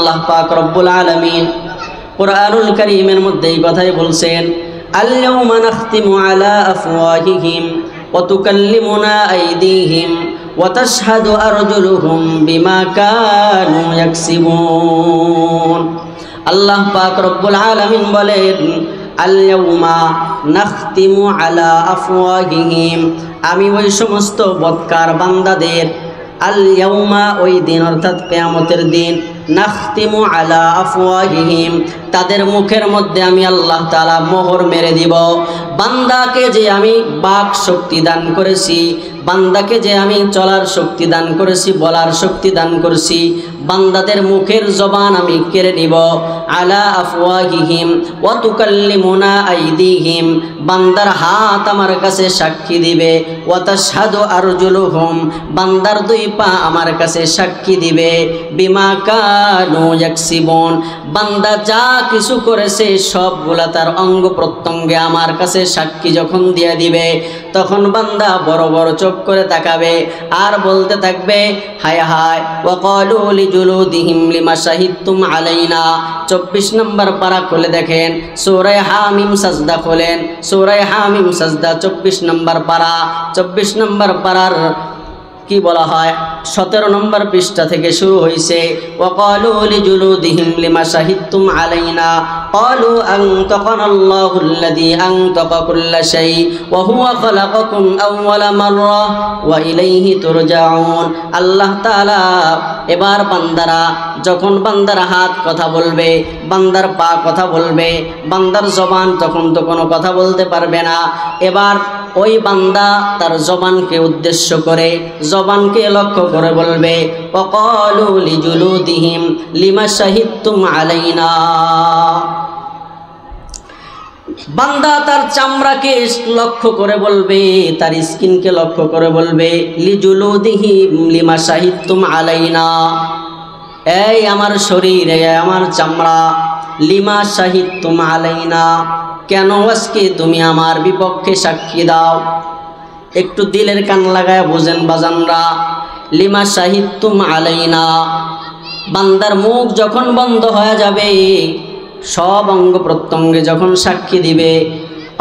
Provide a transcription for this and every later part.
আল্লাহ পাক রব্বুল আলামিন কুরআনুল কারীমের মধ্যে এই কথাই বলছেন, আল-ইয়াওমা নাখতিমু আলা আফওয়াহিহিম ওয়া তুকাল্লিমুনা আইদিহিম ওয়া তাশহাদু আরজুলুহুম বিমা কানু ইয়াকসিবুন। আল্লাহ পাক রব্বুল আলামিন বলেন, আল-ইয়াওমা নাখতিমু আলা আফওয়াহিহিম, আমি ওই সমস্ত বদকার বান্দাদের, আল-ইয়াওমা ওই দিন অর্থাৎ কিয়ামতের দিন, নাখতিমু আলা আফওয়াহিহিম তাদের মুখের মধ্যে আমি আল্লাহ তাআলা মোহর মেরে দিব। বান্দাকে যে আমি বাক শক্তি দান করেছি, বান্দাকে যে আমি চলার শক্তি দান করেছি, বলার শক্তি দান করেছি, বান্দাদের মুখের জবান আমি কেড়ে নিব। আলা আফওয়াহিহিম ওয়া তুকাল্লিমুনা আইদিহিম, বান্দার হাত আমার কাছে সাক্ষী দিবে। ওয়া তাশহাদু আরজুলুহুম, বান্দার দুই পা আমার কাছে সাক্ষী দিবে। বিমা কানু ইয়াকসিবুন, বান্দা যা কিছু করেছে সবগুলা তার অঙ্গ প্রত্যঙ্গে আমার কাছে সাক্ষী যখন দিয়ে দিবে, তখন বান্দা বড় বড় চোখ করে তাকাবে আর বলতে থাকবে, হায় হায়। ওয়া ক্বালু লিজুলুদিহিম লিমা শাহিদতুম আলাইনা। 24 নম্বর পারা খুলে দেখেন, সূরা হামিম সাজদা খোলেন, সূরা হামিম সাজদা 24 নম্বর পারা। 24 নম্বর পারার কি বলা হয়, 17 নম্বর পৃষ্ঠা থেকে শুরু হয়েছে। ওয়া ক্বালু লিজুলুদিহিম লিমা শাহিদতুম আলাইনা ক্বালু আনতাকানাল্লাহু আল্লাযী আনতাকা কুল্লা শাই ওয়া হুয়া খালাকাকুম আউওয়ালা মাররা ওয়া ইলাইহি তুরজাউন। আল্লাহ তাআলা এবার বান্দারা, যখন বান্দার হাত কথা বলবে, বান্দার পা কথা বলবে, বান্দার জবান তখন তো কোনো কথা বলতে পারবে না। এবার ওই বান্দা তার জবানকে উদ্দেশ্য করে, জবানকে লক্ষ্য করে বলবে, ওয়াকালু লিজুলুদিহিম লিমা শাহিদতুম আলাইনা। বান্দা তার চামড়াকে লক্ষ্য করে বলবে, তার স্কিনকে লক্ষ্য করে বলবে, লিজুলুদিহিম লিমা শাহিদতুম আলাইনা, এই আমার শরীর, এই আমার চামড়া, লিমা শাহিদতুম আলাইনা, কেন আজকে তুমি আমার বিপক্ষে সাক্ষী দাও? একটু দিলের কান লাগায় বোঝেন বাজানরা, লিমা শাহিদতুম আলাইনা, বান্দার মুখ যখন বন্ধ হয়ে যাবে, সব অঙ্গ প্রত্যঙ্গে যখন সাক্ষী দিবে,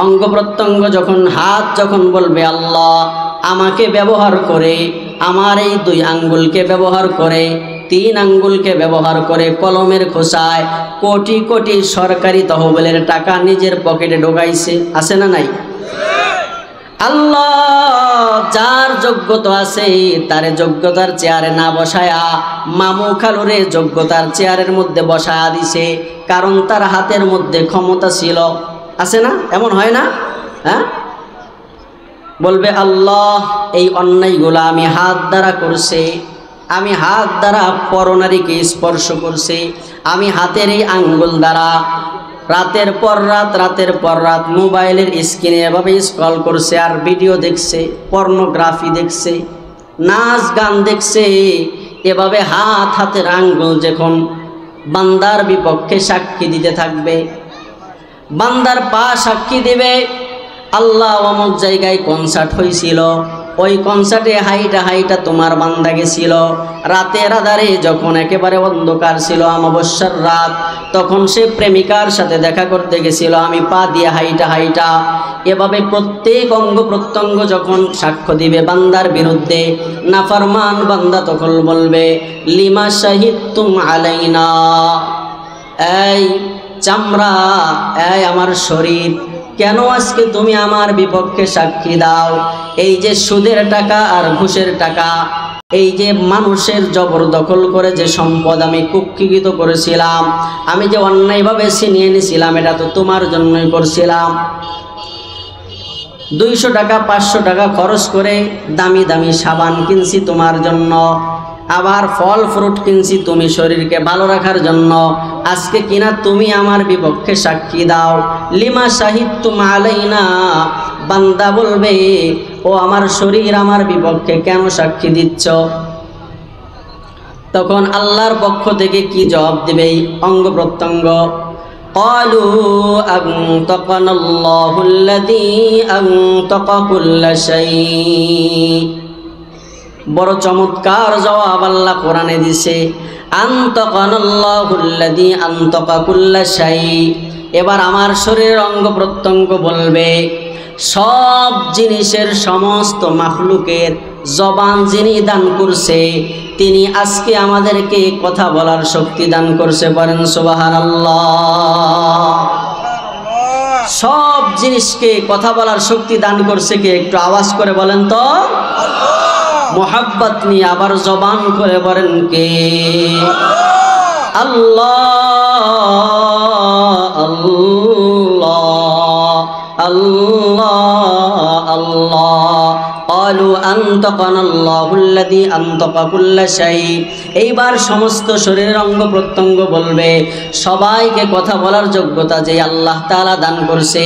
অঙ্গ প্রত্যঙ্গ যখন, হাত যখন বলবে আল্লাহ আমাকে ব্যবহার করে, আমার এই 2 আঙ্গুলকে ব্যবহার করে, 3 আঙ্গুলকে ব্যবহার করে কলমের খোসায় কোটি কোটি সরকারি তহবিলের টাকা নিজের পকেটে ঢোকাইছে, আছে না নাই? আল্লাহ যার যোগ্যতা আছে তার যোগ্যতার চেয়ারে না বসায়া মামু খালুরে যোগ্যতার চেয়ারের মধ্যে বসায়া দিছে, কারণ তার হাতের মধ্যে ক্ষমতা ছিল, আছে না? এমন হয় না? হ্যাঁ, বলবে আল্লাহ এই অন্যায়গুলো আমি হাত দ্বারা করছে, আমি হাত দ্বারা পরনারীকে স্পর্শ করছি, আমি হাতের এই আঙ্গুল দ্বারা রাতের পর রাত মোবাইলের স্ক্রিনে এভাবে স্ক্রল করছে আর ভিডিও দেখছে, পর্নোগ্রাফি দেখছে, নাচ গান দেখছে। এভাবে হাতের আঙ্গুল যখন বান্দার বিপক্ষে সাক্ষী দিতে থাকবে, বান্দার পা সাক্ষী দেবে, আল্লাহ অমুক জায়গায় কনসার্ট হয়েছিল, ওই কনসার্টে হাইটা তোমার বান্দা গেছিল, রাতের আধারে যখন একেবারে অন্ধকার ছিল, অমাবস্যার রাত, তখন সে প্রেমিকার সাথে দেখা করতে গেছিল, আমি পা দিয়ে হাইটা। এভাবে প্রত্যেক অঙ্গ প্রত্যঙ্গ যখন সাক্ষ্য দিবে বান্দার বিরুদ্ধে, নাফরমান বান্দা তখন বলবে, লিমা শাহিদতুম আলাইনা, এই চামড়া, এই আমার শরীর, কেন আজকে তুমি আমার বিপক্ষে সাক্ষী দাও? এই যে সুদের টাকা আর ঘুষের টাকা, এই যে মানুষের জবরদখল করে যে সম্পদ আমি কুক্ষিগত করেছিলাম, আমি যে অন্যায়ভাবে ছিনিয়ে নিয়েছিলাম, এটা তো তোমার জন্যই করছিলাম। 200 টাকা 500 টাকা খরচ করে দামি দামি সাবান কিনছি তোমার জন্য, আবার ফল ফ্রুট কিনছি তুমি শরীরকে ভালো রাখার জন্য, আজকে কিনা তুমি আমার বিপক্ষে সাক্ষী দাও। লিমা শাহিদতুম আলাইনা, বান্দা বলবে, ও আমার শরীর আমার বিপক্ষে কেন সাক্ষী দিচ্ছ? তখন আল্লাহর পক্ষ থেকে কি জবাব দেবে অঙ্গ প্রত্যঙ্গ? ক্বালু আনতাকানাল্লাহু আল্লাযী আনতাকা কুল্লা শাই। বড় চমৎকার জবাব আল্লাহ কোরআনে দিছে। আনতাকানাল্লাহুল্লাযী আনতাকা কুল্লা শাই। এবার আমার শরীরের অঙ্গ প্রত্যঙ্গ বলবে, সব জিনিসের সমস্ত মাখলুকের জবান যিনি দান করছে, তিনি আজকে আমাদেরকে কথা বলার শক্তি দান করছে। বলেন সুবহানাল্লাহ। সব জিনিসকে কথা বলার শক্তি দান করছে কে? একটু আওয়াজ করে বলেন তো। মোহাব্বত নিয়ে আবার জবান করে বলেন কে? আল্লাহ আল্লাহ আল্লাহ আল্লাহ। ক্বালু আনতাকানাল্লাহুল্লাযী আনতাকা কুল্লা শাই। এইবার সমস্ত শরীরের অঙ্গ প্রত্যঙ্গ বলবে, সবাইকে কথা বলার যোগ্যতা যে আল্লাহ তাআলা দান করছে,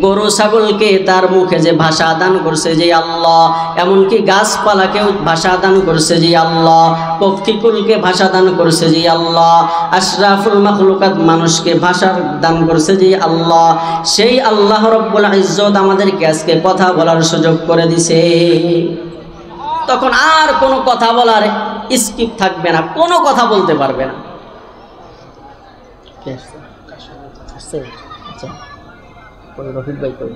গরু ছাগলকে তার মুখে যে ভাষা দান করছে যে আল্লাহ, এমনকি গাছপালাকেও ভাষা দান করছে যে আল্লাহ, পক্ষীকুলকে ভাষা দান করছে যে আল্লাহ, আশরাফুল মাখলুকাত মানুষকে ভাষার দান করছে যে আল্লাহ, সেই আল্লাহ রব্বুল ইজ্জত আমাদেরকে আজকে কথা বলার সুযোগ করে দিছে। তখন আর কোনো কথা বলার স্কিপ থাকবে না, কোনো কথা বলতে পারবে না। রফিক ভাই কই?